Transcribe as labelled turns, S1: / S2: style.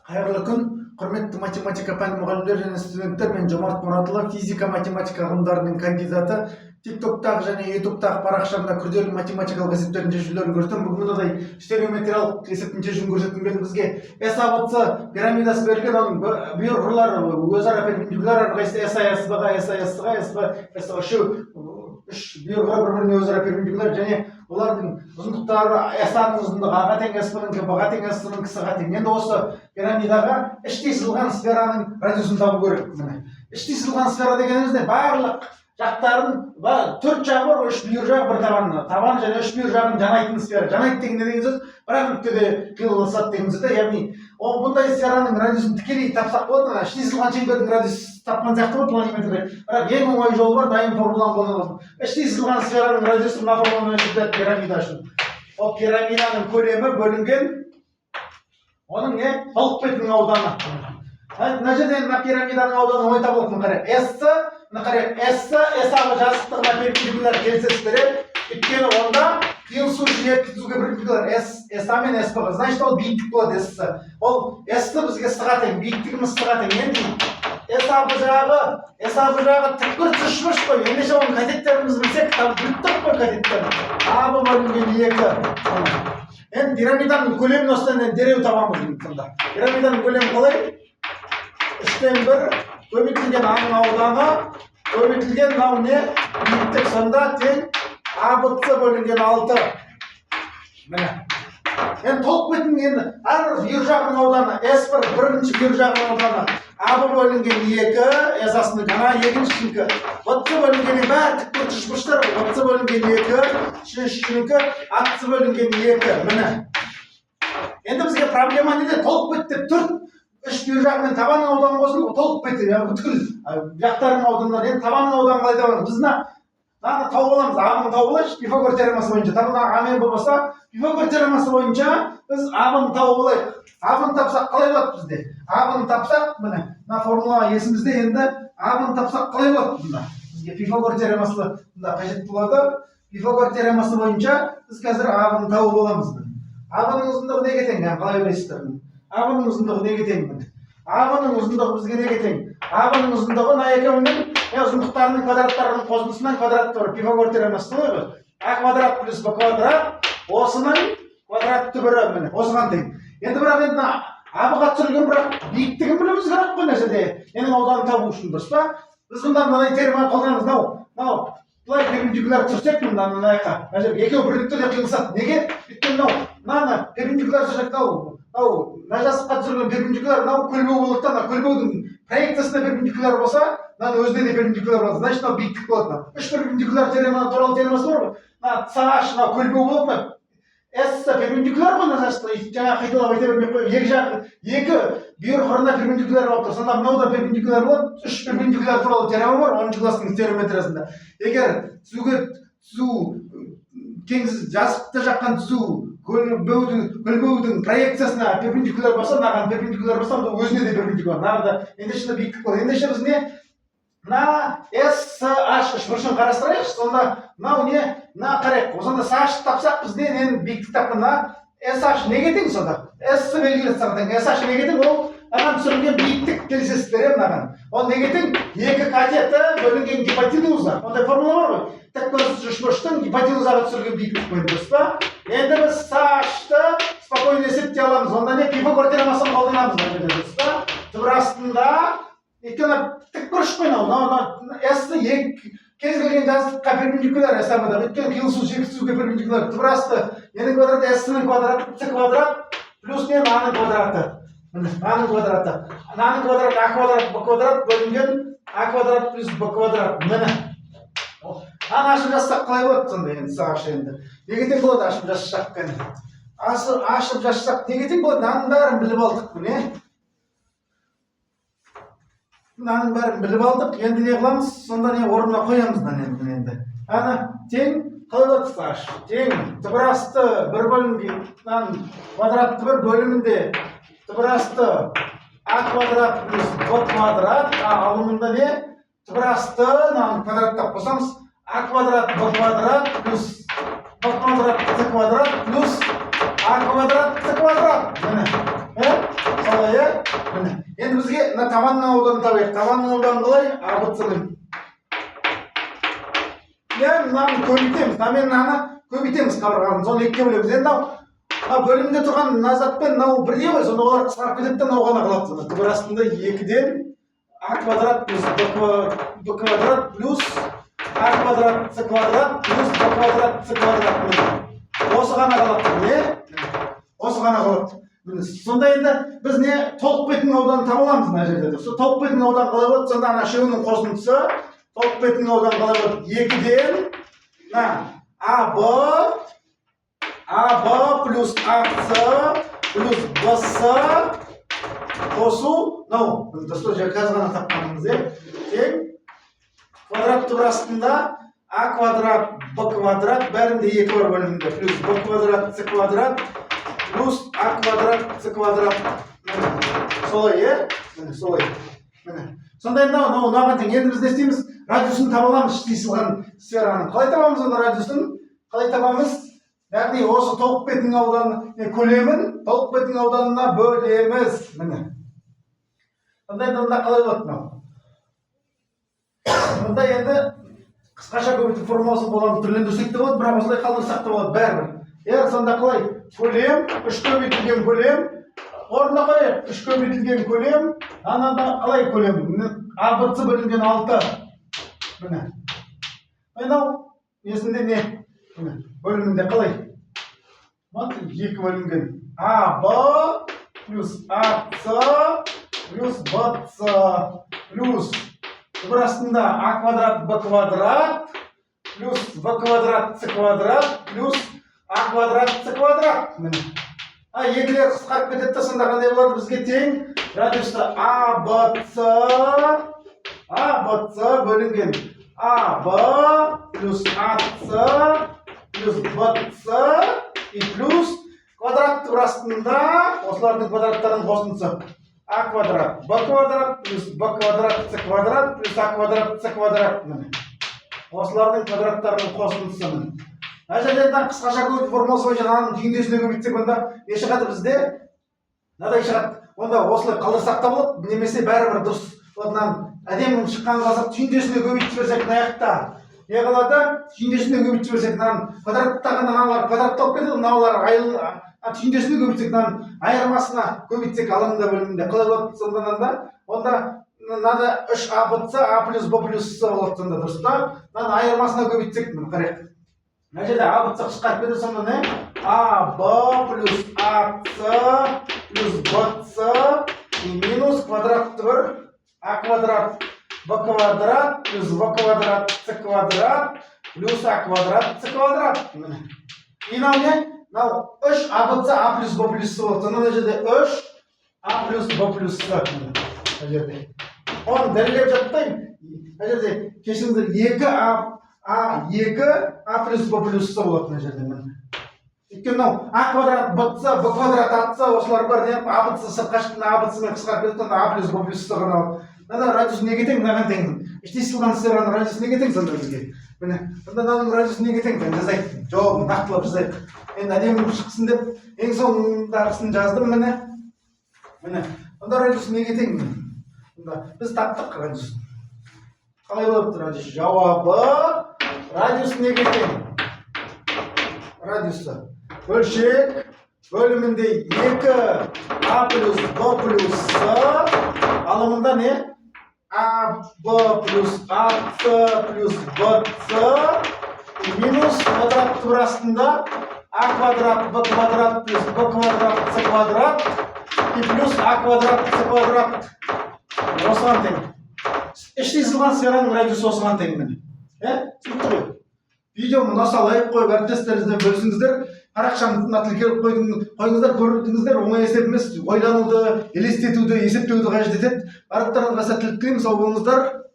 S1: Қайырлы күн, құрметті математика пәні мұғалімдер және студенттер. Мен Жомарт Мұратұлы, физика математика ғылымдарының кандидаты. TikToktағы және YouTube'тағы парақшамда күрделі математикалық есептердің шешулерін көрсетемін. Бүгін мынадай стереометриялық есептің шешуін көрсеткім келді. Бізге S-ABC пирамидасы берілген, оның бұйрғылары өзара перпендикуляр, әрқайсысы SI-ға, SI-ға, SB-ға үш бұйрғылар бір-біріне өзара перпендикуляр, және олардың ұзындықтары S-ның ұзындығы А-ға тең, S-нікі B-ға тең, S-нікі С-ға тең. Енді осы пирамидаға іштей сызылған сфераның радиусын табу керек. Іштей сызылған сфера дегеніміз не? Барлық жақтарын төрт жағы бар, үш бүйір жағы, бір табан және үш бүйір жағын жанайтын сфера. Жанайт деген не деген сөз? Бірақ нүктеде қиылысады деген сөз. Яғни бұндай сфераның радиусын тікелей тапсақ болады. Іштей сызылған шеңбердің радиусын тапқан сияқты болады планиметрде. Бірақ ең оңай жолы бар, дайын формуланы қолданылады. Іштей сызылған сфераның радиусы мына формуламен көрсетіледі пирамида үшін. Ол пирамиданың көлемі бөлінген оның не? Толық бетінің ауданы. Мына жерден мына пирамиданың ауданы оңай табылады. S-ға жазықтығына перпендикуляр келсеңіздер, өйткені онда қиылысу үшін жеткізуге перпендикуляр S-А мен S-Б-ға. Значит, ол биіктік болады S-ті. Ол S-ті бізге С-ға тең, биіктігіміз С-ға тең. Енді S-А-Б жағы тікбір үшбіш қой. Ендеше оның катеттерімізді білсек, бүттік қой катеттерін. А-Б бөлінген 2. Енді пирамиданың көлемін осыдан дереу табамыз. Пирамиданың көлемі қалай? 3-тен 1 көбейтілген А-ның ауданы, көбейтілген мынау не? Биіктік сонда тең А-Б-С бөлінген 6. Міне. Енді толық бетін енді әрбір бүйір жағының ауданы S1 бірінші бүйір жағының ауданы А-Б бөлінген 2, S-ның ана екіншінікі. B-С бөлінген бәрі тікбір үшбұрыштар, B-С бөлінген 2, үшіншінікі А-С бөлінген 2. Міне. Енді бізге проблема неде? Толық бет деп тұр. Үш бүйір жағымен табанның ауданы қосылып, толық беті, бүткіл жақтарының ауданынан. Енді табанның ауданы қалай табамыз? Біз мынаны тауып аламыз. А-ның тауып алайық, Пифагор теоремасы бойынша. Табан А мен Б болса, Пифагор теоремасы бойынша біз А-ны тауып алайық. А-ны тапсақ қалай болады бізде? А-ны тапсақ, міне, мына формула есімізде. Енді А-ны тапсақ қалай болады бұнда? Бізге Пифагор теоремасы қажет болады. Пифагор теоремасы бойынша біз қазір А-ны тауып аламыз. А-ның ұзындығы неге тең? Қалай ойлайсыздар? А-ның ұзындығы неге тең? А-ның ұзындығы бізге неге тең? А-ның ұзындығы мына екеуінің ұзындықтарының квадраттарының қосындысынан квадрат бар. Пифагор теоремасы ғой. А квадрат плюс Б квадрат осының квадратты бірі, міне, осыған тең. Енді бірақ енді А-ға түсірілген бірақ биіктігін білуіміз керек қой мына жерде. Менің ауданын табу үшін, дұрыс па? Біз бұнда мынадай теореманы қолданамыз. Мынау былай перпендикуляр түсірсек, мына жаққа. Мына жерге екеуі бір нүктеде қиылысады. Неге? Өйткені мынаны перпендикуляр түсірсек, мына жазыққа түсірілген перпендикуляр мынау көлбеу болады да, көлбеудің проекциясына перпендикуляр болса, мынаны өзіне де перпендикуляр болады. Значит, мынау биіктік болады. Үш перпендикуляр теорема туралы теоремасы бар ғой. Мына СH мынау көлбеу болады. S перпендикуляр ғой мына жазыққа. Жаңа қайталап айта бермей қояйын. Екі бүйір құрына перпендикуляр болып тұр. Сонда мынау да перпендикуляр болады. Үш перпендикуляр туралы теорема бар 10 класстың теореметриясында. Егер жазықты жаққан түзу көлбеудің проекциясына перпендикуляр болса, мынаған перпендикуляр болса, өзіне де перпендикуляр. Мынада ендеше биіктік болады. Ендеше біз не? Мына SH үшбұрышын қарастырайық. Сонда мынау не? Мына қарайық. Сонда SH тапсақ бізде нені биіктік тапқан? SH неге тең сонда? S белгілі тең. SH неге тең? Ол мынаған түсірілген биіктік келесіздер мынаған. Ол неге тең? Екі катеті бөлінген гипотенуза. Ондай формула бар ғой. Тікбұрыш үшбұрыштың гипотенузаға түсірілген биіктік қойды, дұрыс па? Енді біз SH-ты спокойно есептей аламыз. Онда не? Пифагор теоремасын қолданамыз, дұрыс па? Түбір астында өйткені тікбұрыш қой мынау. S-ті кез келген жазықтыққа перпендикуляр S-ға. Өйткені қиылысу жеткізуге перпендикуляр. Түбір асты ненің квадраты? S-ның квадраты, С квадрат плюс не? А-ның квадраты. А-ның квадраты. А-ның квадрат, А квадрат, Б квадрат бөлінген А квадрат плюс Б квадрат. Міне. Аны ашып жазсақ қалай болады сонда енді сағаш енді? Неге тең болады ашып жазсақ қане? Ашып жазсақ неге тең болады? Мынаның бәрін біліп алдық, міне. Мынаның бәрін біліп алдық. Енді не қыламыз? Сонда не орнына қоямыз енді. Ана тең қалай болады сағаш? Тең түбір асты бір бөлінген квадратты бір бөлімінде түбір асты А квадрат плюс Б квадрат. Алымында не? Түбір асты квадраттап қосамыз. А квадрат Б квадрат плюс Б квадрат С квадрат плюс А квадрат С квадрат. Міне. Солай, табанның ауданын табайық. Табанның ауданы қалай? ABC-ның. Мынаны көбейтеміз. Мен мынаны көбейтеміз қабырғаны. Соны екіге бөлеміз. Енді бөлімде тұрған мына затпен мынау бірдей ғой. Сонда олар қысқарып кетеді де мынау ғана қалады. Түбір астында 2-ден a квадрат плюс b квадрат плюс a квадрат c квадрат плюс b квадрат c квадрат. Осы ғана қалады. Не? Осы ғана қалады. Сонда енді біз не толық бетінің ауданын таба аламыз мына жерде. Сол толық бетінің ауданы қалай болады? Сонда ана үшеуінің қосындысы толық бетінің ауданы қалай болады? 2-ден AB плюс AC плюс BC қосу, достар қазір ғана тапқанымыз, тең квадрат түбір астында a квадрат b квадрат бәрінде 2 бар бөлімінде плюс b квадрат c квадрат плюс a квадрат c квадрат. Солай, солай. Сонда енді мынаған тең. Енді біз не істейміз? Радиусын таба аламыз іштей сызған сфераның. Қалай табамыз онда радиусын? Қалай табамыз? Яғни осы толық бетінің ауданы көлемін толық бетінің ауданына бөлеміз. Сонда енді онда қалай болады мынау? Онда енді қысқаша көбейту формуласы болған түрлендірсек те болады, бірақ осылай қалдырсақ та болады бәрібір. Егер сонда қалай? Көлем, 3 көбейтілген көлем, орнына қояйық, 3 көбейтілген көлем, анада қалай көлем? ABC бөлінген 6. Мынау есінде не? Бөлімінде қалай? 2 бөлінген AB плюс AC плюс BC плюс түбір астында a квадрат b квадрат плюс b квадрат c квадрат плюс a квадрат c квадрат. Екілер қысқарып кетеді, сонда қандай болады бізге тең? Радиуста ABC бөлінген AB плюс AC плюс BC и плюс квадрат түбір астында осылардың квадраттарының қосындысы a квадрат b квадрат плюс b квадрат c квадрат плюс a квадрат c квадрат. Осылардың квадраттарының қосындысы. Әжелерден қысқаша көбейту формуласы бойынша мынаның түйіндесіне көбейтсек, онда не шығады бізде? Мынадай шығады. Онда осылай қалдырсақ та болады, немесе бәрібір дұрыс. Одан әдемі шыққан қалсақ түйіндесіне көбейтіп жіберсек мына жақта не қалады? Түйіндесіне көбейтіп жіберсек мынаның квадраттағы мыналар квадратты болып кетеді, мыналар түйіндесіне көбейтсек мынаның айырмасына көбейтсек алаңында бөлімінде қалай болады? Сонда онда мынада 3ABC a плюс b плюс c болады. Сонда дұрыс та? Мынаның айырмасына көбейтсек мына қарайық. Мына жерде ABC қысқарып кетеді, сонда не? AB плюс AC плюс BC и минус квадрат түбір a квадрат b квадрат плюс b квадрат c квадрат плюс a квадрат c квадрат. И мынау не? Мынау 3ABC a плюс b плюс c болады. Мына жерде 3a плюс b плюс c. Мына жерде. Оны дәлелдеп жатпаймын. Мына жерде кешіріңіздер 2a плюс b плюс c болады мына жерде. Өйткені мынау a квадрат bc, b квадрат ac осылар бар деп ABC сыртқа шыққанда ABC мен қысқарып кетеді, онда a плюс b плюс c ғана алады. Мына радиус неге тең? Мынаған тең. Іштей сызылған сфераның радиусы неге тең сонда бізге? Міне. Сонда мынаның радиусы неге тең? Мен жазайық. Жауабын нақтылап жазайық. Енді әдемі шықсын деп ең соңындағысын жаздым міне. Міне. Онда радиусы неге тең? Онда біз таптық радиусын. Қалай болады радиус? Жауабы радиус неге тең? Радиусы бөлшек бөлімінде 2a плюс b плюс c алымында не? ab плюс ac плюс bc минус квадрат түбір астында a квадрат b квадрат плюс b квадрат c квадрат и плюс a квадрат c квадрат. Осыған тең. Іштей сызылған сфераның радиусы осыған тең міне. Түсінікті ғой? Видеоны мынасы лайк қойып әріптестеріңізбен бөлісіңіздер. Парақшамды тіркеліп қойыңыздар, көрдіңіздер, оңай есеп емес, ойлануды, елестетуді, есептеуді қажет етеді. Барлықтарыңызға сәттілік тілеймін, сау болыңыздар.